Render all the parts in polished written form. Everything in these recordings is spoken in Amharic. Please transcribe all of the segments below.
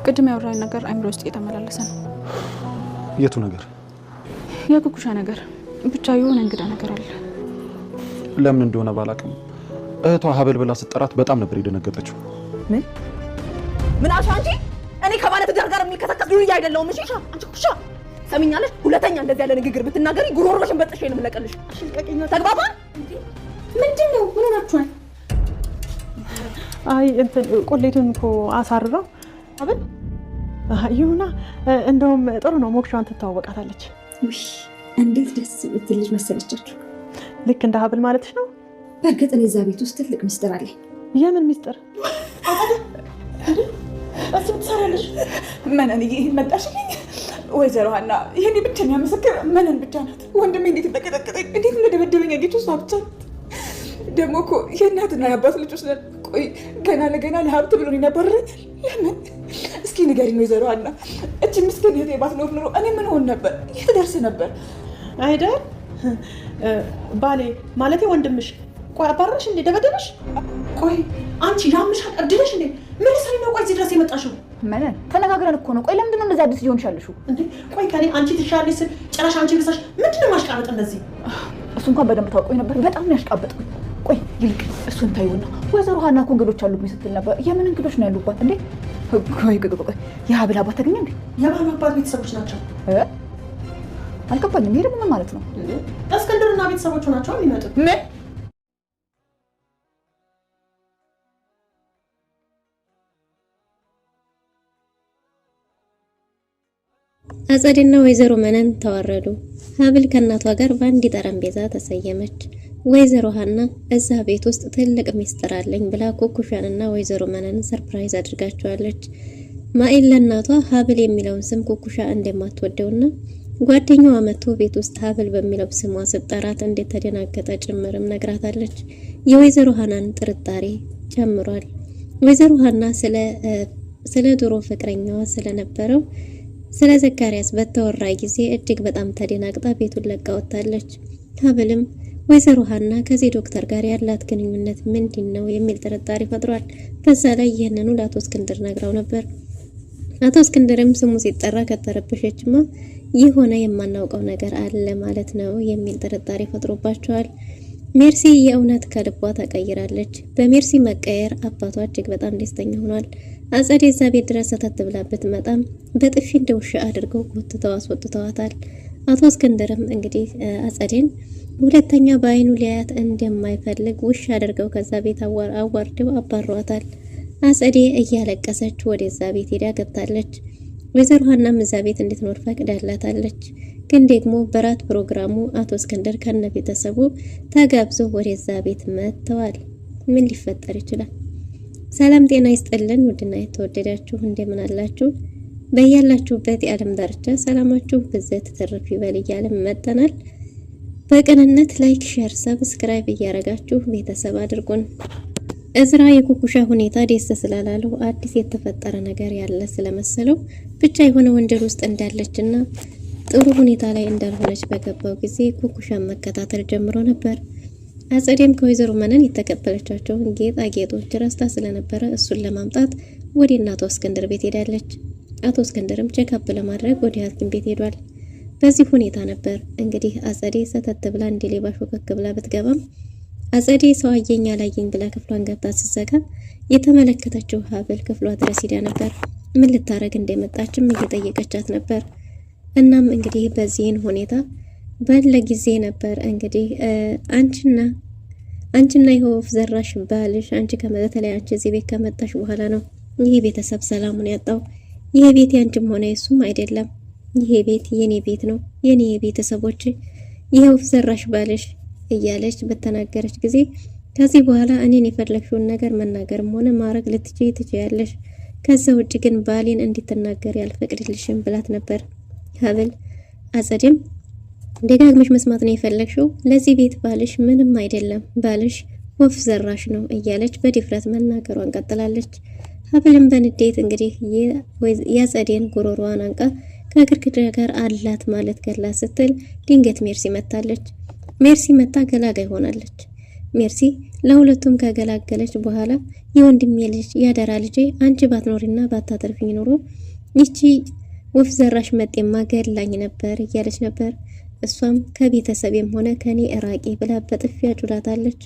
ቅድም ያወራኝ ነገር አይምሮ ውስጥ እየተመላለሰ ነው። የቱ ነገር? የኩኩሻ ነገር ብቻ የሆነ እንግዳ ነገር አለ። ለምን እንደሆነ ባላቅም እህቷ ሀብል ብላ ስትጠራት በጣም ነበር የደነገጠችው። ምን አልሽ አንቺ? እኔ ከባለ ትዳር ጋር የሚከሰከስ ዱርዬ አይደለሁም። እሺ አንቺ ኩሻ ሰሚኛለሽ? ሁለተኛ እንደዚህ ያለ ንግግር ብትናገሪ ጉሮሮሽን በጥሼ ነው የምለቀልሽ። እሺ ልቀቂኝ። ተግባባን? ምንድነው? ምን ሆናችኋል? አይ እንትን ቆሌቱን እኮ አሳርረው አብን ይሁና። እንደውም ጥሩ ነው። ሞክሻን ትተዋወቃታለች። ውይ እንዴት ደስ ብትልሽ መሰለቻችሁ። ልክ እንደ ሀብል ማለትሽ ነው? በእርግጥ እኔ እዛ ቤት ውስጥ ትልቅ ሚስጥር አለኝ። የምን ሚስጥር? እሱ ትሰራለሽ? መነን ይሄን መጣሽልኝ ወይዘሮ ሀና። ይሄን ብቻ የሚያመሰክር መነን ብቻ ናት። ወንድሜ እንዴት እንደቀጠቀጠኝ እንዴት እንደደበደበኝ አጌቱ እሷ ብቻ ናት። ደግሞ እኮ የእናትና የአባት ልጆች ነን። ቆይ ገና ለገና ለሀብት ብሎ ይነበረኛል። ለምን እስኪ ንገሪኝ ወይዘሮ ሀና። እቺ ምስኪን እህቴ ባትኖር ኑሮ እኔ ምን ሆን ነበር? የት ደርስ ነበር? አይደል ባሌ ማለቴ ወንድምሽ። ቆይ አባረረሽ እንዴ? ደበደበሽ? ቆይ አንቺ ያምሻል እብድለሽ እንዴ? ምን ሰሪ ነው? ቆይ እዚህ ድረስ የመጣሽው? መነን ተነጋግረን እኮ ነው። ቆይ ለምንድን ነው እንደዚህ አዲስ ሊሆንሽ ያልሽው እንዴ? ቆይ ከኔ አንቺ ትሻለሽ ስል ጭራሽ አንቺ ብሳሽ ምንድነው ማሽቃበጥ እንደዚህ? እሱ እንኳን በደንብ ታውቆኝ ነበር። በጣም ነው ያሽቃበጥኩኝ። ቆይ ይልቅ እሱን ታዩና ወይዘሮ ሀና እኮ እንግዶች አሉብኝ ስትል ነበር። የምን እንግዶች ነው ያሉባት እንዴ? ቆይ የሀብል አባት ተገኘ እንዴ? የባሉ አባት ቤተሰቦች ናቸው። አልገባኝም። ይሄ ደግሞ ምን ማለት ነው? እስክንድርና ቤተሰቦቹ ናቸው የሚመጡት። ምን? አጸዴና ወይዘሮ መነን ተዋረዱ። ሀብል ከእናቷ ጋር በአንድ ጠረጴዛ ተሰየመች። ወይዘሮ ሀና እዛ ቤት ውስጥ ትልቅ ሚስጥር አለኝ ብላ ኩኩሻንና ወይዘሮ መነን ሰርፕራይዝ አድርጋቸዋለች። ማኢል ለእናቷ ሀብል የሚለውን ስም ኩኩሻ እንደማትወደውና ጓደኛዋ መጥቶ ቤት ውስጥ ሀብል በሚለው ስሟ ስትጠራት እንዴት ተደናገጠ ጭምርም ነግራታለች። የወይዘሮ ሀናን ጥርጣሬ ጨምሯል። ወይዘሮ ሀና ስለ ድሮ ፍቅረኛዋ ስለነበረው ስለ ዘካሪያስ በተወራ ጊዜ እጅግ በጣም ተደናግጣ ቤቱን ለቃ ወጣለች። ሀብልም ወይዘሮ ሀና ከዚህ ዶክተር ጋር ያላት ግንኙነት ምንድነው የሚል ጥርጣሬ ፈጥሯል። በዛ ላይ ይህንኑ ለአቶ እስክንድር ነግራው ነበር። አቶ እስክንድርም ስሙ ሲጠራ ከተረበሸችማ የሆነ የማናውቀው ነገር አለ ማለት ነው የሚል ጥርጣሬ ፈጥሮባቸዋል። ሜርሲ የእውነት ከልቧ ተቀይራለች። በሜርሲ መቀየር አባቷ እጅግ በጣም ደስተኛ ሆኗል። አጸዴ እዛ ቤት ድረስ ሰተት ብላበት መጣም በጥፊ እንደ ውሻ አድርገው ጎትተው አስወጥተዋታል። አቶ እስክንድርም እንግዲህ አጸዴን ሁለተኛ በአይኑ ሊያያት እንደማይፈልግ ውሻ አድርገው ከዛ ቤት አዋርደው አባሯታል። አጸዴ እያለቀሰች ወደዛ ቤት ሄዳ ገብታለች። ወይዘሮ ሀናም እዛ ቤት እንድትኖር ፈቅዳላታለች። ግን ደግሞ በራት ፕሮግራሙ አቶ እስክንድር ከነ ቤተሰቡ ተጋብዘው ወደዛ ቤት መጥተዋል። ምን ሊፈጠር ይችላል? ሰላም ጤና ይስጥልን ውድና የተወደዳችሁ እንደምን አላችሁ? በያላችሁበት የዓለም ዳርቻ ሰላማችሁ ብዘት ትርፍ ይበል እያልን መጥተናል። በቅንነት ላይክ፣ ሼር፣ ሰብስክራይብ እያረጋችሁ ቤተሰብ አድርጉን። እዝራ የኩኩሻ ሁኔታ ደስ ስላላለው አዲስ የተፈጠረ ነገር ያለ ስለመሰለው ብቻ የሆነ ወንጀል ውስጥ እንዳለችና ጥሩ ሁኔታ ላይ እንዳልሆነች በገባው ጊዜ ኩኩሻን መከታተል ጀምሮ ነበር። አጸዴም ከወይዘሮ መነን የተቀበለቻቸውን ጌጣጌጦች ረስታ ስለነበረ እሱን ለማምጣት ወደ እናቷ እስክንድር ቤት ሄዳለች። አቶ እስክንድርም ቼክአፕ ለማድረግ ወደ ሐኪም ቤት ሄዷል። በዚህ ሁኔታ ነበር እንግዲህ አጸዴ ሰተት ብላ እንደ ሌባ ሾከክ ብላ ብትገባም አጸዴ ሰው አየኝ አላየኝ ብላ ክፍሏን ገብታ ስትዘጋ የተመለከተችው ሀብል ክፍሏ ድረስ ሄዳ ነበር። ምን ልታረግ እንደመጣችም እየጠየቀቻት ነበር። እናም እንግዲህ በዚህን ሁኔታ ባለ ጊዜ ነበር እንግዲህ አንቺና የወፍ ዘራሽ ባልሽ አንቺ በተለይ አንቺ እዚህ ቤት ከመጣሽ በኋላ ነው ይሄ ቤተሰብ ሰላሙን ያጣው። ይሄ ቤት ያንቺም ሆነ የሱም አይደለም። ይሄ ቤት የኔ ቤት ነው፣ የኔ ቤተሰቦች፣ የወፍ ዘራሽ ባልሽ እያለች በተናገረች ጊዜ ከዚህ በኋላ እኔን የፈለግሽውን ነገር መናገርም ሆነ ማድረግ ትችያለሽ። ከዛ ውጭ ግን ባሌን እንድትናገር ያልፈቅድልሽም ብላት ነበር ሀብል። አጸዴም ደጋግመሽ መስማት ነው የፈለግሽው፣ ለዚህ ቤት ባልሽ ምንም አይደለም፣ ባልሽ ወፍ ዘራሽ ነው እያለች በድፍረት መናገሯን ቀጥላለች። ሀብልም በንዴት እንግዲህ የአጸዴን ጉሮሮዋን አንቃ ከግድግዳ ጋር አላት ማለት ገላ ስትል ድንገት ሜርሲ መታለች። ሜርሲ መታ ገላጋይ ሆናለች። ሜርሲ ለሁለቱም ካገላገለች በኋላ የወንድሜ ልጅ ያደራ ልጄ አንቺ ባትኖሪና ባታተርፊኝ ኖሮ ይቺ ወፍ ዘራሽ መጤማ ገድላኝ ነበር እያለች ነበር። እሷም ከቤተሰቤም ሆነ ከኔ እራቂ ብላ በጥፊያ ጩላታለች።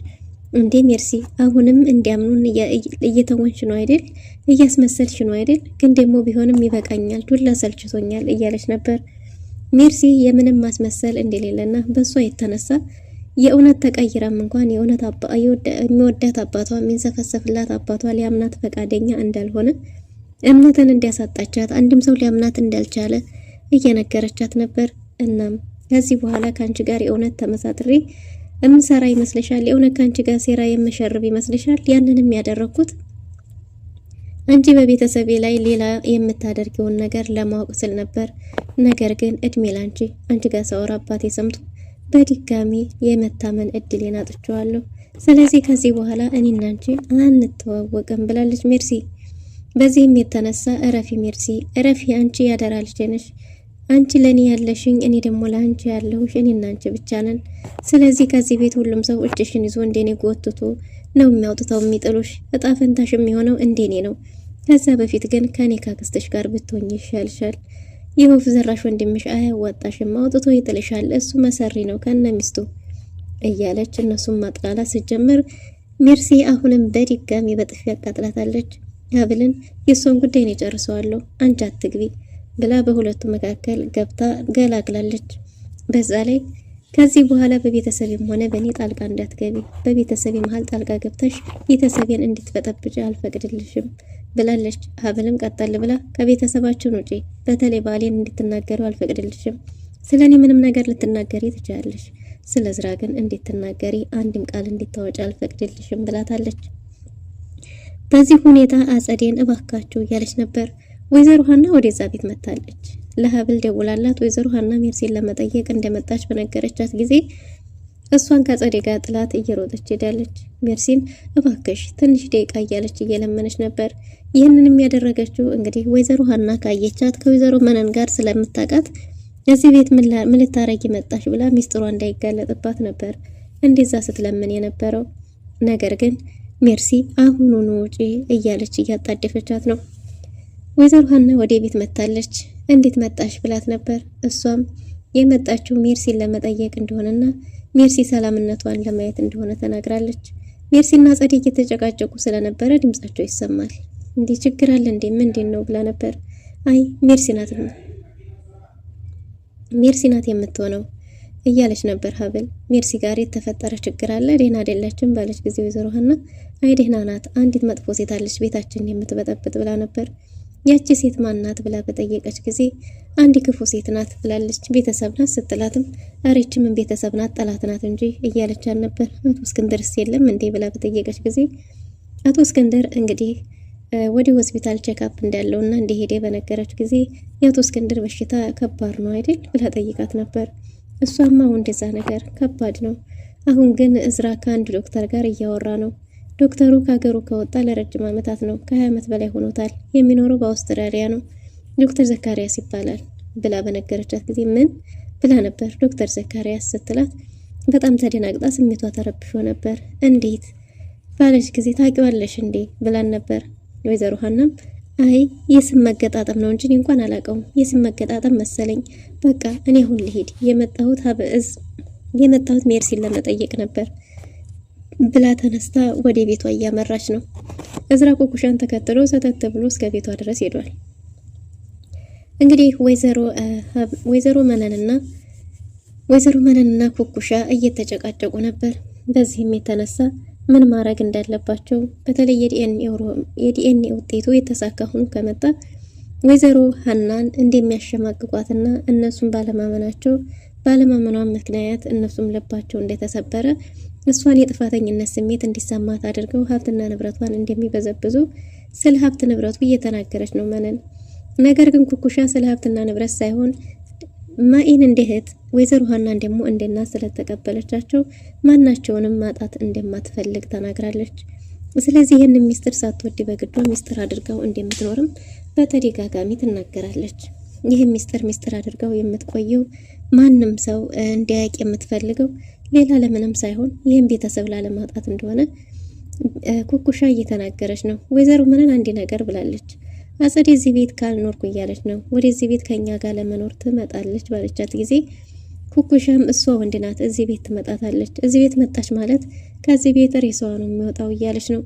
እንዴ ሜርሲ አሁንም እንዲያምኑን እየተወንሽ ነው አይደል? እያስመሰልሽ ነው አይደል? ግን ደግሞ ቢሆንም ይበቃኛል፣ ዱላ ሰልችቶኛል እያለች ነበር። ሜርሲ የምንም ማስመሰል እንደሌለና በሷ የተነሳ የእውነት ተቀይራም እንኳን የእውነት የሚወዳት አባቷ የሚንሰፈሰፍላት አባቷ ሊያምናት ፈቃደኛ እንዳልሆነ እምነትን እንዲያሳጣቻት አንድም ሰው ሊያምናት እንዳልቻለ እየነገረቻት ነበር። እናም ከዚህ በኋላ ካንቺ ጋር የእውነት ተመሳጥሬ እምሰራ ይመስልሻል? የእውነት ካንቺ ጋር ሴራ የምሸርብ ይመስልሻል? ያንንም ያደረኩት አንቺ በቤተሰቤ ላይ ሌላ የምታደርጊውን ነገር ለማወቅ ስል ነበር። ነገር ግን እድሜ ላንቺ አንቺ ጋር ሳወራ አባቴ ሰምቶ በድጋሚ የመታመን እድሌን አጥቼዋለሁ። ስለዚህ ከዚህ በኋላ እኔና አንቺ አንተዋወቅም ብላለች ሜርሲ። በዚህም የተነሳ እረፊ ሜርሲ እረፊ፣ አንቺ ያደራ ልጅ ነሽ። አንቺ ለኔ ያለሽኝ እኔ ደግሞ ለአንቺ ያለሁሽ እኔና አንቺ ብቻ ነን። ስለዚህ ከዚህ ቤት ሁሉም ሰው እጅሽን ይዞ እንደኔ ጎትቶ ነው የሚያውጥተው የሚጥሉሽ። እጣ ፈንታሽ የሚሆነው እንደኔ ነው። ከዛ በፊት ግን ከኔ ካክስትሽ ጋር ብትሆኝ ይሻልሻል። የወፍ ዘራሽ ወንድምሽ አያዋጣሽም፣ አውጥቶ ይጥልሻል። እሱ መሰሪ ነው ከነ ሚስቱ እያለች እነሱም ማጥላላት ስትጀምር ሜርሲ አሁንም በድጋሚ በጥፊ ያቃጥላታለች። ሀብልን የሷን ጉዳይ ነው ጨርሰዋለሁ፣ አንቺ አትግቢ ብላ በሁለቱ መካከል ገብታ ገላግላለች። በዛ ላይ ከዚህ በኋላ በቤተሰቤም ሆነ በእኔ ጣልቃ እንዳትገቢ፣ በቤተሰቤ መሀል ጣልቃ ገብተሽ ቤተሰቤን እንድትበጠብጭ አልፈቅድልሽም ብላለች። ሀብልም ቀጠል ብላ ከቤተሰባችን ውጪ በተለይ ባሌን እንድትናገሩ አልፈቅድልሽም። ስለኔ ምንም ነገር ልትናገሪ ትችላለሽ፣ ስለ ዝራ ግን እንድትናገሪ አንድም ቃል እንድታወጪ አልፈቅድልሽም ብላታለች። በዚህ ሁኔታ አጸዴን እባካችሁ እያለች ነበር። ወይዘሮ ሀና ወደዛ ቤት መታለች። ለሀብል ደውላላት ወይዘሮ ሀና ሜርሲን ለመጠየቅ እንደመጣች በነገረቻት ጊዜ እሷን ከጸዴ ጋር ጥላት እየሮጠች ሄዳለች። ሜርሲን እባክሽ ትንሽ ደቂቃ እያለች እየለመነች ነበር። ይህንንም ያደረገችው እንግዲህ ወይዘሮ ሀና ካየቻት ከወይዘሮ መነን ጋር ስለምታውቃት እዚህ ቤት ምን ልታረጊ መጣሽ ብላ ሚስጥሯ እንዳይጋለጥባት ነበር እንደዛ ስትለምን የነበረው። ነገር ግን ሜርሲ አሁኑኑ ውጪ እያለች እያጣደፈቻት ነው። ወይዘሮ ሀና ወደ ቤት መታለች። እንዴት መጣሽ ብላት ነበር። እሷም የመጣችው ሜርሲን ለመጠየቅ እንደሆነና ሜርሲ ሰላምነቷን ለማየት እንደሆነ ተናግራለች። ሜርሲና ጸዴ እየተጨቃጨቁ ስለነበረ ድምጻቸው ይሰማል። እንዴ ችግር አለ እንዴ ምንድን ነው ብላ ነበር። አይ ሜርሲ ናት የምትሆነው እያለች ነበር ሀብል። ሜርሲ ጋር የተፈጠረ ችግር አለ ደህና አይደለችም ባለች ጊዜ ወይዘሮ ሀና አይ ደህና ናት፣ አንዲት መጥፎ ሴት አለች ቤታችንን የምትበጠብጥ ብላ ነበር። ያቺ ሴት ማን ናት ብላ በጠየቀች ጊዜ አንድ ክፉ ሴት ናት ብላለች። ቤተሰብ ናት ስትላትም አሬች ምን ቤተሰብ ናት ጠላት ናት እንጂ እያለች ነበር። አቶ እስክንድርስ የለም እንዴ ብላ በጠየቀች ጊዜ አቶ እስክንድር እንግዲህ ወደ ሆስፒታል ቼክአፕ እንዳለውና እንደሄደ በነገረች ጊዜ የአቶ እስክንድር በሽታ ከባድ ነው አይደል ብላ ጠይቃት ነበር። እሷማ እንደዛ ነገር ከባድ ነው፣ አሁን ግን እዝራ ከአንድ ዶክተር ጋር እያወራ ነው። ዶክተሩ ከሀገሩ ከወጣ ለረጅም ዓመታት ነው፣ ከ20 ዓመት በላይ ሆኖታል። የሚኖረው በአውስትራሊያ ነው። ዶክተር ዘካሪያስ ይባላል ብላ በነገረቻት ጊዜ ምን ብላ ነበር ዶክተር ዘካሪያስ ስትላት በጣም ተደናግጣ ስሜቷ ተረብሾ ነበር። እንዴት ባለች ጊዜ ታውቂዋለሽ እንዴ ብላን ነበር። ወይዘሮ ሀናም አይ የስም መገጣጠም ነው እንጂ እንኳን አላውቀውም፣ የስም መገጣጠም መሰለኝ። በቃ እኔ አሁን ልሄድ የመጣሁት ሜርሲን ለመጠየቅ ነበር ብላ ተነስታ ወደ ቤቷ እያመራች ነው። እዝራ ኩኩሻን ተከትሎ ሰተት ብሎ እስከ ቤቷ ድረስ ሄዷል። እንግዲህ ወይዘሮ መነንና ኩኩሻ እየተጨቃጨቁ ነበር። በዚህም የተነሳ ምን ማድረግ እንዳለባቸው በተለይ የዲኤንኤ ውጤቱ የተሳካ ሆኖ ከመጣ ወይዘሮ ሀናን እንደሚያሸማቅቋትና እነሱም ባለማመኗን ምክንያት እነሱም ልባቸው እንደተሰበረ እሷን የጥፋተኝነት ስሜት እንዲሰማት አድርገው ሀብትና ንብረቷን እንደሚበዘብዙ ስለ ሀብት ንብረቱ እየተናገረች ነው መነን። ነገር ግን ኩኩሻ ስለ ሀብትና ንብረት ሳይሆን ማኢን እንደ እህት ወይዘሮ ሀናን ደግሞ እንደ እናት ስለተቀበለቻቸው ማናቸውንም ማጣት እንደማትፈልግ ተናግራለች። ስለዚህ ይህን ሚስጥር ሳትወድ በግዷ ሚስጥር አድርገው እንደምትኖርም በተደጋጋሚ ትናገራለች። ይህ ሚስጥር አድርገው የምትቆየው ማንም ሰው እንዲያውቅ የምትፈልገው ሌላ ለምንም ሳይሆን ይህን ቤተሰብ ላለማጣት እንደሆነ ኩኩሻ እየተናገረች ነው። ወይዘሮ መነን አንድ ነገር ብላለች። አጸዴ እዚህ ቤት ካልኖርኩ እያለች ነው። ወደዚህ ቤት ከኛ ጋር ለመኖር ትመጣለች ባለቻት ጊዜ ኩኩሻም እሷ ወንድ ናት፣ እዚህ ቤት ትመጣታለች። እዚህ ቤት መጣች ማለት ከዚህ ቤት ሬሳዋ ነው የሚወጣው እያለች ነው።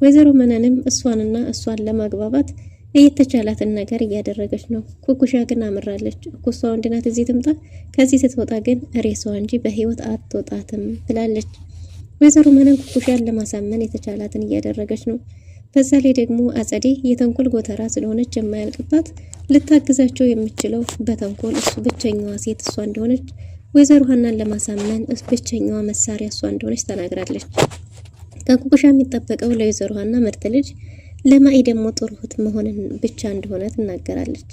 ወይዘሮ መነንም እሷን ለማግባባት እየተቻላትን ነገር እያደረገች ነው። ኩኩሻ ግን አምራለች። እሷ ወንድ ናት፣ እዚህ ትምጣ፣ ከዚህ ስትወጣ ግን ሬሳዋ እንጂ በህይወት አትወጣትም ብላለች። ወይዘሮ መነን ኩኩሻን ለማሳመን የተቻላትን እያደረገች ነው። በዛ ላይ ደግሞ አጸዴ የተንኮል ጎተራ ስለሆነች የማያልቅባት ልታግዛቸው የምችለው በተንኮል እሱ ብቸኛዋ ሴት እሷ እንደሆነች ወይዘሮ ሀናን ለማሳመን ብቸኛዋ መሳሪያ እሷ እንደሆነች ተናግራለች። ከኩኩሻ የሚጠበቀው ለወይዘሮ ሀና ምርጥ ልጅ ለማኢ ደግሞ ጥሩ እህት መሆንን ብቻ እንደሆነ ትናገራለች።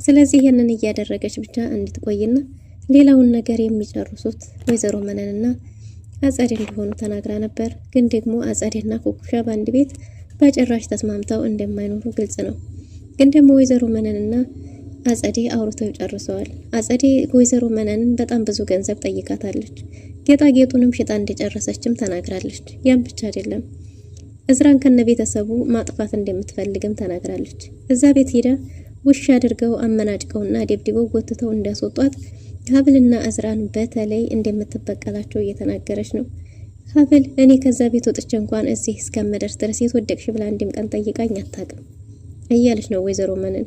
ስለዚህ ያንን እያደረገች ብቻ እንድትቆይና ሌላውን ነገር የሚጨርሱት ወይዘሮ መነንና አጸዴ እንደሆኑ ተናግራ ነበር። ግን ደግሞ አጸዴና ኩኩሻ በአንድ ቤት በጭራሽ ተስማምተው እንደማይኖሩ ግልጽ ነው። ግን ደግሞ ወይዘሮ መነንና አጸዴ አውርተው ጨርሰዋል። አጸዴ ወይዘሮ መነንን በጣም ብዙ ገንዘብ ጠይቃታለች። ጌጣጌጡንም ሽጣ እንደጨረሰችም ተናግራለች። ያም ብቻ አይደለም እዝራን ከነ ቤተሰቡ ማጥፋት እንደምትፈልግም ተናግራለች። እዛ ቤት ሄዳ ውሻ አድርገው አመናጭቀውና ደብድበው ጎትተው እንዳስወጧት ሀብልና እዝራን በተለይ እንደምትበቀላቸው እየተናገረች ነው። ሀብል እኔ ከዛ ቤት ወጥቼ እንኳን እዚህ እስከምደርስ ድረስ የተወደቅሽ ብላ አንድም ቀን ጠይቃኝ አታውቅም እያለች ነው ወይዘሮ መነን።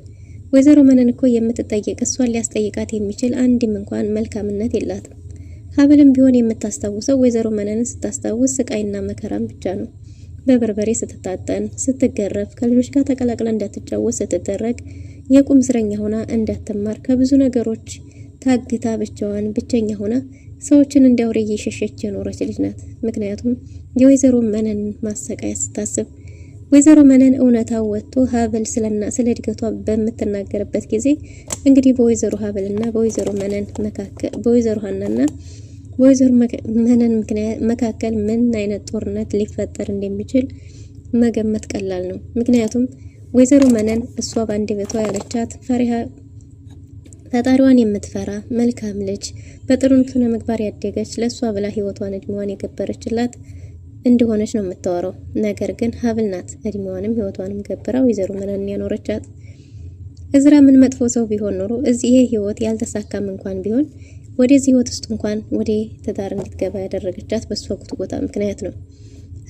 ወይዘሮ መነን እኮ የምትጠይቅ እሷን ሊያስጠይቃት የሚችል አንድም እንኳን መልካምነት የላትም። ሀብልም ቢሆን የምታስታውሰው ወይዘሮ መነንን ስታስታውስ ስቃይና መከራም ብቻ ነው። በበርበሬ ስትታጠን፣ ስትገረፍ፣ ከልጆች ጋር ተቀላቅላ እንዳትጫወት ስትደረግ፣ የቁም እስረኛ ሆና እንዳትማር፣ ከብዙ ነገሮች ታግታ ብቻዋን ብቸኛ ሆና ሰዎችን እንዲያውሬ እየሸሸች የኖረች ልጅ ናት። ምክንያቱም የወይዘሮ መነን ማሰቃያ ስታስብ ወይዘሮ መነን እውነታው ወጥቶ ሀብል ስለ እድገቷ በምትናገርበት ጊዜ እንግዲህ በወይዘሮ ሀብልና በወይዘሮ መነን መካከል በወይዘሮ ሀናና በወይዘሮ መነን መካከል ምን አይነት ጦርነት ሊፈጠር እንደሚችል መገመት ቀላል ነው። ምክንያቱም ወይዘሮ መነን እሷ በአንድ ቤቷ ያለቻት ፈጣሪዋን የምትፈራ መልካም ልጅ በጥሩ ስነ ምግባር ያደገች ለሷ ብላ ህይወቷን እድሜዋን የገበረችላት እንደሆነች ነው የምታወራው። ነገር ግን ሀብል ናት እድሜዋንም ህይወቷንም ገብራ ወይዘሮ መነን ያኖረቻት። እዝራ ምን መጥፎ ሰው ቢሆን ኖሮ እዚህ ይሄ ህይወት ያልተሳካም እንኳን ቢሆን ወደዚህ ህይወት ውስጥ እንኳን ወደ ትዳር እንድትገባ ያደረገቻት በሷ ጉትጎታ ምክንያት ነው።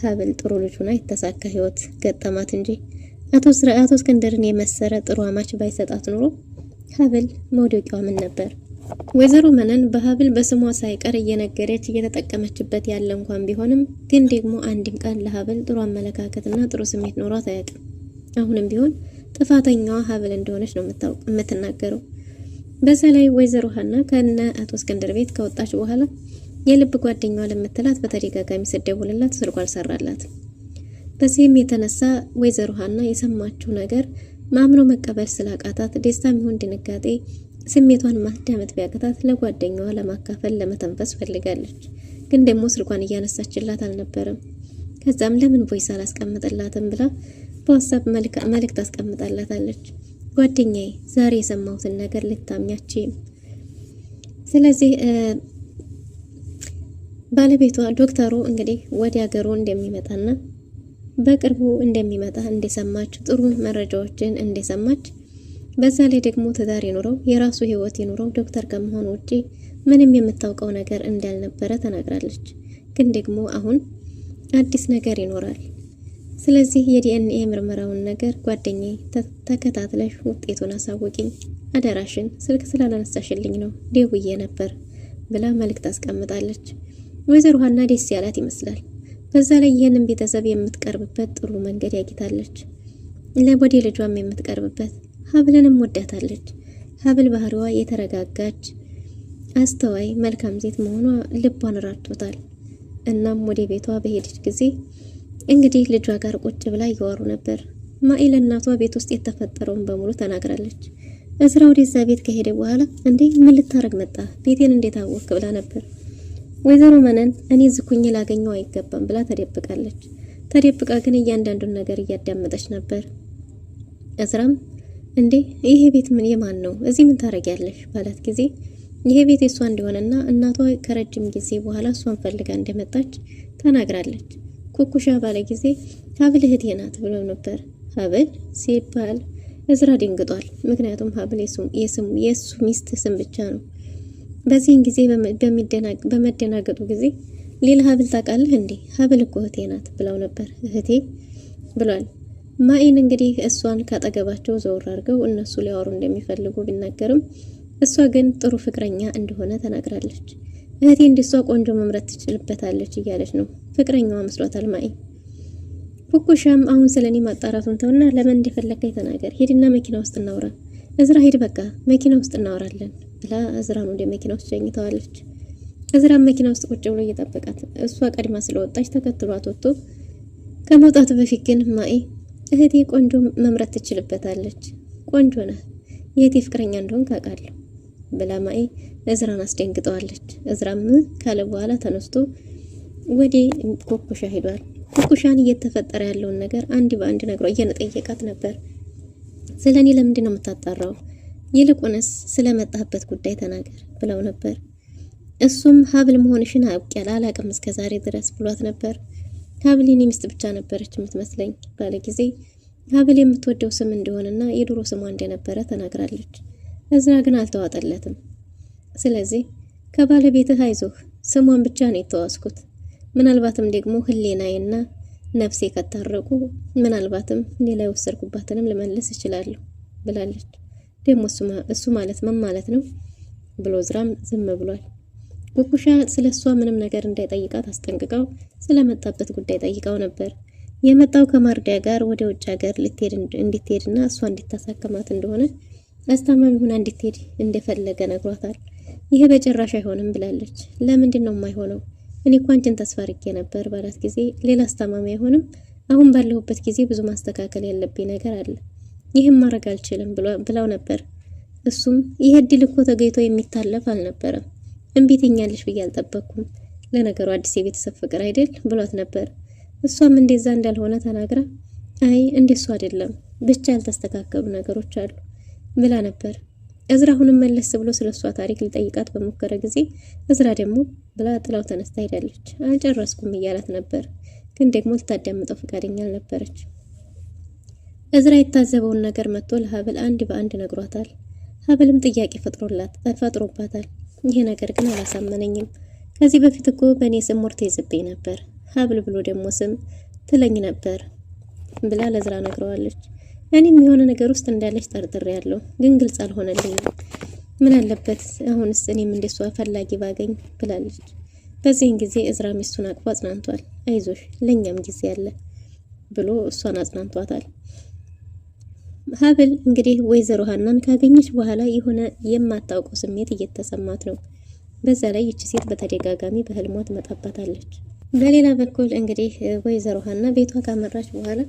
ሀብል ጥሩ ልጅ ሆና የተሳካ ህይወት ገጠማት እንጂ አቶ እስክንድርን የመሰረ ጥሩ አማች ባይሰጣት ኖሮ ሀብል መውደቂያዋ ምን ነበር? ወይዘሮ መነን በሀብል በስሟ ሳይቀር እየነገረች እየተጠቀመችበት ያለ እንኳን ቢሆንም ግን ደግሞ አንድም ቀን ለሀብል ጥሩ አመለካከትና ጥሩ ስሜት ኖሯት አያውቅም። አሁንም ቢሆን ጥፋተኛዋ ሀብል እንደሆነች ነው የምትናገረው። በዛ ላይ ወይዘሮ ሀና ከነ አቶ እስክንድር ቤት ከወጣች በኋላ የልብ ጓደኛዋ ለምትላት በተደጋጋሚ ስደውልላት ስልኳ አልሰራላት። በዚህም የተነሳ ወይዘሮ ሀና የሰማችው ነገር ማምኖ መቀበል ስላቃታት ደስታም ይሁን ድንጋጤ ስሜቷን ማዳመጥ ቢያቅታት ለጓደኛዋ ለማካፈል ለመተንፈስ ፈልጋለች። ግን ደግሞ ስልኳን እያነሳችላት አልነበረም። ከዛም ለምን ቮይስ አላስቀምጥላትም ብላ በዋትስአፕ መልእክት አስቀምጣላታለች። ጓደኛዬ ዛሬ የሰማሁትን ነገር ልታምኛችም። ስለዚህ ባለቤቷ ዶክተሩ እንግዲህ ወደ ሀገሩ እንደሚመጣና በቅርቡ እንደሚመጣ እንደሰማች ጥሩ መረጃዎችን እንደሰማች በዛ ላይ ደግሞ ትዳር ይኑረው የራሱ ህይወት ይኑረው ዶክተር ከመሆኑ ውጪ ምንም የምታውቀው ነገር እንዳልነበረ ተናግራለች። ግን ደግሞ አሁን አዲስ ነገር ይኖራል። ስለዚህ የዲኤንኤ ምርመራውን ነገር ጓደኛዬ ተከታትለሽ ውጤቱን አሳውቂኝ አደራሽን፣ ስልክ ስላላነሳሽልኝ ነው ደውዬ ነበር ብላ መልእክት አስቀምጣለች። ወይዘሮ ሀና ደስ ያላት ይመስላል። በዛ ላይ ይህንን ቤተሰብ የምትቀርብበት ጥሩ መንገድ ያጊታለች። ለወዴ ልጇም የምትቀርብበት ሀብልንም ወዳታለች። ሀብል ባህሪዋ የተረጋጋች አስተዋይ መልካም ሴት መሆኗ ልቧን ራቶታል። እናም ወደ ቤቷ በሄደች ጊዜ እንግዲህ ልጇ ጋር ቁጭ ብላ እያወሩ ነበር። ማኢል እናቷ ቤት ውስጥ የተፈጠረውን በሙሉ ተናግራለች። እዝራ ወደዛ ቤት ከሄደ በኋላ እንዴ ምን ልታረግ መጣ ቤቴን እንዴት አወቅ ብላ ነበር። ወይዘሮ መነን እኔ ዝኩኝ ላገኘው አይገባም ብላ ተደብቃለች። ተደብቃ ግን እያንዳንዱን ነገር እያዳመጠች ነበር። እዝራም እንዴ ይሄ ቤት ምን የማን ነው? እዚህ ምን ታረጊያለሽ? ባላት ጊዜ ይሄ ቤት የሷ እንደሆነና እናቷ ከረጅም ጊዜ በኋላ እሷን ፈልጋ እንደመጣች ተናግራለች። ኩኩሻ ባለ ጊዜ ሀብል እህቴ ናት ብሎ ነበር። ሀብል ሲባል እዝራ ደንግጧል። ምክንያቱም ሀብል የሱ ሚስት ስም ብቻ ነው። በዚህን ጊዜ በመደናገጡ ጊዜ ሌላ ሀብል ታውቃለህ እንዴ? ሀብል እኮ እህቴ ናት ብለው ነበር። እህቴ ብሏል። ማኢን እንግዲህ እሷን ካጠገባቸው ዘወር አድርገው እነሱ ሊያወሩ እንደሚፈልጉ ቢናገርም እሷ ግን ጥሩ ፍቅረኛ እንደሆነ ተናግራለች። እህቴ እንደሷ ቆንጆ መምረጥ ትችልበታለች እያለች ነው። ፍቅረኛዋ መስሏታል ማኢ። ኩኩሻም አሁን ስለኔ ማጣራቱን ተውና ለምን እንደፈለከኝ ተናገር፣ ሄድና መኪና ውስጥ እናውራ። እዝራ ሄድ በቃ መኪና ውስጥ እናወራለን ብላ እዝራን ወደ መኪና ውስጥ ሸኝተዋለች። እዝራን መኪና ውስጥ ቁጭ ብሎ እየጠበቃት እሷ ቀድማ ስለወጣች ተከትሏት ወጥቶ ከመውጣቱ በፊት ግን ማኢ እህቴ ቆንጆ መምረጥ ትችልበታለች፣ ቆንጆ ነህ፣ የእህቴ ፍቅረኛ እንደሆን ካውቃለሁ ብላ ማኢ እዝራን አስደንግጠዋለች። እዝራም ካለ በኋላ ተነስቶ ወደ ኩኩሻ ሄዷል። ኩኩሻን እየተፈጠረ ያለውን ነገር አንድ በአንድ ነግሮ እየጠየቃት ነበር። ስለኔ ለምንድን ነው የምታጣራው? ይልቁንስ ስለመጣህበት ጉዳይ ተናገር ብለው ነበር። እሱም ሀብል መሆንሽን አላውቅም እስከዛሬ ድረስ ብሏት ነበር። ሀብል የኔ ሚስት ብቻ ነበረች የምትመስለኝ ባለ ጊዜ ሀብል የምትወደው ስም እንደሆነና የድሮ ስሟ እንደነበረ ተናግራለች። እዝራ ግን አልተዋጠለትም። ስለዚህ ከባለቤትህ አይዞህ ስሟን ብቻ ነው የተዋስኩት፣ ምናልባትም ደግሞ ህሊናዬና ነፍሴ ከታረቁ ምናልባትም ሌላ የወሰድኩባትንም ልመልስ እችላለሁ ብላለች። ደግሞ እሱ ማለት ምን ማለት ነው ብሎ እዝራም ዝም ብሏል። ኩኩሻ ስለሷ ምንም ነገር እንዳይጠይቃት አስጠንቅቀው ስለመጣበት ጉዳይ ጠይቀው ነበር። የመጣው ከማርዲያ ጋር ወደ ውጭ ሀገር እንድትሄድና እሷ እንድታሳከማት እንደሆነ አስታማሚ ሆና እንድትሄድ እንደፈለገ ነግሯታል። ይሄ በጭራሽ አይሆንም ብላለች። ለምንድን ነው የማይሆነው? እኔ እኮ አንቺን ተስፋ አድርጌ ነበር ባላት ጊዜ ሌላ አስታማሚ አይሆንም፣ አሁን ባለሁበት ጊዜ ብዙ ማስተካከል ያለብኝ ነገር አለ፣ ይህም ማድረግ አልችልም ብለው ነበር። እሱም ይሄ እድል እኮ ተገይቶ የሚታለፍ አልነበረም፣ እምቢትኛለሽ ብዬ አልጠበቅኩም፣ ለነገሩ አዲስ የቤተሰብ ፍቅር አይደል ብሏት ነበር። እሷም እንደዛ እንዳልሆነ ተናግራ አይ እንደሱ አይደለም ብቻ ያልተስተካከሉ ነገሮች አሉ ብላ ነበር። እዝራ አሁንም መለስ ብሎ ስለሷ ታሪክ ሊጠይቃት በሞከረ ጊዜ እዝራ ደግሞ ብላ ጥላው ተነስታ ሄዳለች። አልጨረስኩም እያላት ነበር፣ ግን ደግሞ ልታዳምጠው ፈቃደኛ አልነበረች። እዝራ የታዘበውን ነገር መጥቶ ለሀብል አንድ በአንድ ነግሯታል። ሀብልም ጥያቄ ፈጥሮባታል። ይሄ ነገር ግን አላሳመነኝም። ከዚህ በፊት እኮ በእኔ ስም ሞርት ይዝብኝ ነበር፣ ሀብል ብሎ ደግሞ ስም ትለኝ ነበር ብላ ለእዝራ ነግረዋለች። እኔም የሆነ ነገር ውስጥ እንዳለች ጠርጥሬያለሁ፣ ግን ግልጽ አልሆነልኝም። ምን አለበት አሁንስ እኔም እንደሷ ፈላጊ ባገኝ ብላለች። በዚህን ጊዜ እዝራ ሚስቱን አቅፎ አጽናንቷል። አይዞሽ ለኛም ጊዜ አለ ብሎ እሷን አጽናንቷታል። ሀብል እንግዲህ ወይዘሮ ሀናን ካገኘች በኋላ የሆነ የማታውቀው ስሜት እየተሰማት ነው። በዛ ላይ ይቺ ሴት በተደጋጋሚ በህልሟ ትመጣባታለች። በሌላ በኩል እንግዲህ ወይዘሮ ሀና ቤቷ ካመራች በኋላ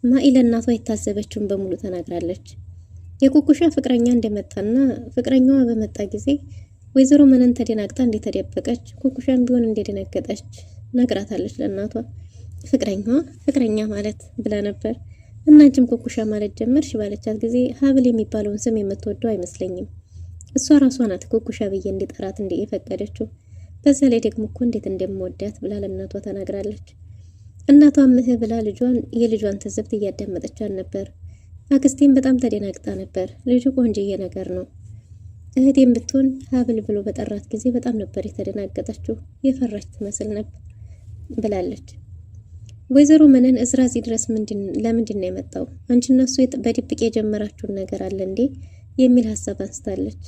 ማኢ ለእናቷ የታዘበችውን በሙሉ ተናግራለች። የኩኩሻ ፍቅረኛ እንደመጣና ፍቅረኛዋ በመጣ ጊዜ ወይዘሮ መነን ተደናግጣ እንደተደበቀች ኩኩሻን ቢሆን እንደደነገጠች ነግራታለች ለእናቷ። ፍቅረኛ ማለት ብላ ነበር። እናንቺም ኩኩሻ ማለት ጀመርሽ ባለቻት ጊዜ ሀብል የሚባለውን ስም የምትወደው አይመስለኝም። እሷ ራሷ ናት ኩኩሻ ብዬ እንዲጠራት የፈቀደችው። በዛ ላይ ደግሞ እኮ እንዴት እንደምወዳት ብላ ለእናቷ ተናግራለች። እናቷም እህ ብላ የልጇን ትዝብት እያዳመጠቻት ነበር። አክስቴም በጣም ተደናግጣ ነበር። ልጁ ቆንጆዬ ነገር ነው። እህቴም ብትሆን ሀብል ብሎ በጠራት ጊዜ በጣም ነበር የተደናገጠችው፣ የፈራች ትመስል ነበር ብላለች። ወይዘሮ መነን እዝራ እዚህ ድረስ ለምንድን ነው የመጣው? አንቺና እሱ በድብቅ የጀመራችሁን ነገር አለ እንዴ የሚል ሀሳብ አንስታለች።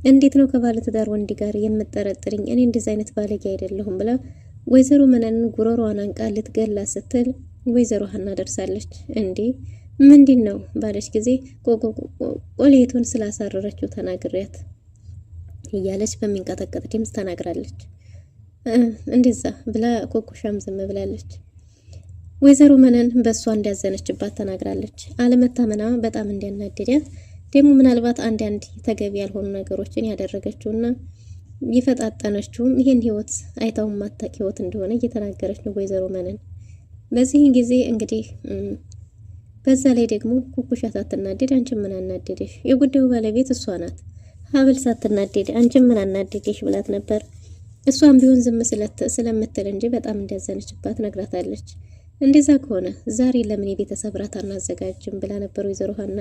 እንዴት ነው ከባለትዳር ወንድ ጋር የምጠረጥርኝ? እኔ እንደዚህ አይነት ባለጌ አይደለሁም ብላ ወይዘሮ መነን ጉሮሮዋን አንቃ ልትገላ ስትል ወይዘሮ ሀና ደርሳለች። እንዴ ምንድን ነው ባለች ጊዜ ቆሌቱን ስላሳረረችው ተናግሪያት እያለች በሚንቀጠቀጥ ድምፅ ተናግራለች። እንደዛ ብላ ኩኩሻም ዝም ብላለች። ወይዘሮ መነን በእሷ እንዳዘነችባት ተናግራለች። አለመታመና በጣም እንዲያናደዳት ደግሞ ምናልባት አንዳንድ ተገቢ ያልሆኑ ነገሮችን ያደረገችውና የፈጣጠነችውም ይሄን ህይወት አይታው ማታቅ ህይወት እንደሆነ እየተናገረች ነው ወይዘሮ መነን። በዚህ ጊዜ እንግዲህ በዛ ላይ ደግሞ ኩኩሻ ሳትናደድ አንቺን ምን አናደደሽ? የጉዳዩ ባለቤት እሷ ናት። ሀብል ሳትናደድ አንቺን ምን አናደደሽ ብላት ነበር። እሷም ቢሆን ዝም ስለምትል እንጂ በጣም እንዳዘነችባት ነግራታለች። እንደዛ ከሆነ ዛሬ ለምን የቤተሰብ ራት አናዘጋጅም ብላ ነበር ወይዘሮ ሀና።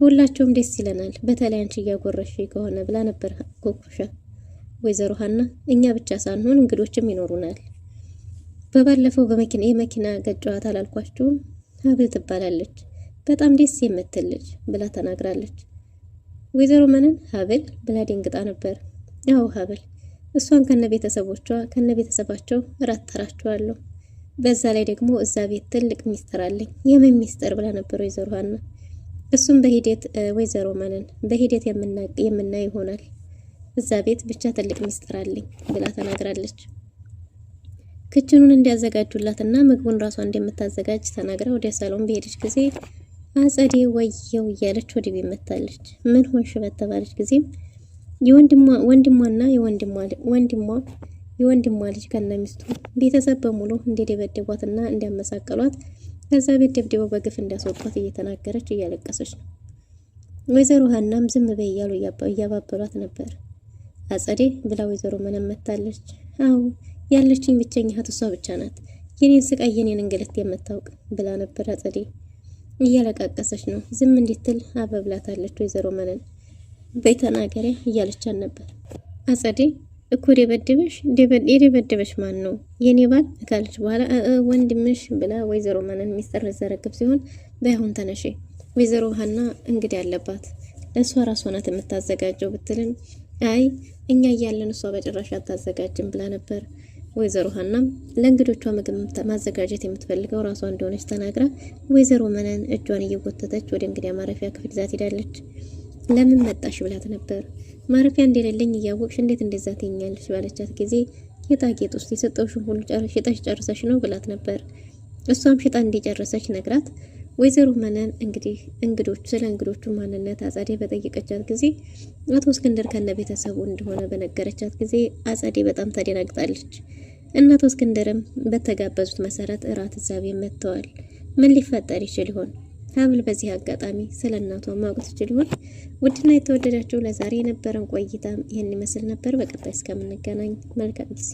ሁላቸውም ደስ ይለናል፣ በተለይ አንቺ እያጎረሽ ከሆነ ብላ ነበር ኩኩሻ። ወይዘሮ ሀና እኛ ብቻ ሳንሆን እንግዶችም ይኖሩናል። በባለፈው የመኪና ገጨዋት አላልኳችሁም? ሀብል ትባላለች፣ በጣም ደስ የምትል ልጅ ብላ ተናግራለች። ወይዘሮ መነን ሀብል ብላ ደንግጣ ነበር። አዎ ሀብል፣ እሷን ከነቤተሰባቸው እራት ጠራቸዋለሁ። በዛ ላይ ደግሞ እዛ ቤት ትልቅ ሚስጥር አለኝ። የምን ሚስጥር ብላ ነበር ወይዘሮ ሀና። እሱም በሂደት ወይዘሮ መነን በሂደት የምናይ ይሆናል። እዛ ቤት ብቻ ትልቅ ሚስጥር አለኝ ብላ ተናግራለች። ክችኑን እንዲያዘጋጁላትና ምግቡን ራሷ እንደምታዘጋጅ ተናግራ ወደ ሳሎን በሄደች ጊዜ አጸዴ ወየው እያለች ወደ ቤት መታለች። ምን ሆንሽ በተባለች ጊዜም ወንድሟና የወንድሟ ልጅ ከነሚስቱ ቤተሰብ በሙሉ እንደደበደቧትና እንዲያመሳቀሏት ከዛ ቤት ደብድበው በግፍ እንዳስወጧት እየተናገረች እያለቀሰች ነው። ወይዘሮ ሀናም ዝም በይ እያሉ እያባበሏት ነበር። አጸዴ ብላ ወይዘሮ መነን መታለች። አዎ ያለችኝ ብቸኛ እህት እሷ ብቻ ናት፣ የኔን ስቃይ የኔን እንግልት የምታውቅ ብላ ነበር አጸዴ። እያለቃቀሰች ነው። ዝም እንድትል አበብላታለች ወይዘሮ መነን። በተናገሪያ እያለቻት ነበር። አጸዴ እኮ የደበደበሽ ማን ነው? የኔ ባል ካለች በኋላ ወንድምሽ ብላ ወይዘሮ መነን ሚስጥር ዘረግብ ሲሆን ባይሆን ተነሺ፣ ወይዘሮ ሀና እንግዲህ አለባት ለእሷ ራሷ ናት የምታዘጋጀው ብትልን አይ እኛ እያለን እሷ በጭራሽ አታዘጋጅም ብላ ነበር። ወይዘሮ ሀናም ለእንግዶቿ ምግብ ማዘጋጀት የምትፈልገው ራሷ እንደሆነች ተናግራ ወይዘሮ መነን እጇን እየጎተተች ወደ እንግዲያ ማረፊያ ክፍል ይዛት ሄዳለች። ለምን መጣሽ ብላት ነበር። ማረፊያ እንደሌለኝ እያወቅሽ እንዴት እንደዛ ትኛለሽ ባለቻት ጊዜ ጌጣጌጥ ውስጥ የሰጠውሽን ሁሉ ሽጠሽ ጨርሰሽ ነው ብላት ነበር። እሷም ሽጣ እንደጨረሰች ነግራት ወይዘሮ መነን እንግዲህ ስለ እንግዶቹ ማንነት አጸዴ በጠየቀቻት ጊዜ አቶ እስክንድር ከነ ቤተሰቡ እንደሆነ በነገረቻት ጊዜ አጸዴ በጣም ተደናግጣለች። እናቶ እስክንድርም በተጋበዙት መሰረት እራት እዛቤ መጥተዋል። ምን ሊፈጠር ይችል ይሆን? ሀብል በዚህ አጋጣሚ ስለ እናቷ ማወቅ ትችል ይሆን? ውድና የተወደዳችሁ ለዛሬ የነበረን ቆይታ ይህን ይመስል ነበር። በቀጣይ እስከምንገናኝ መልካም ጊዜ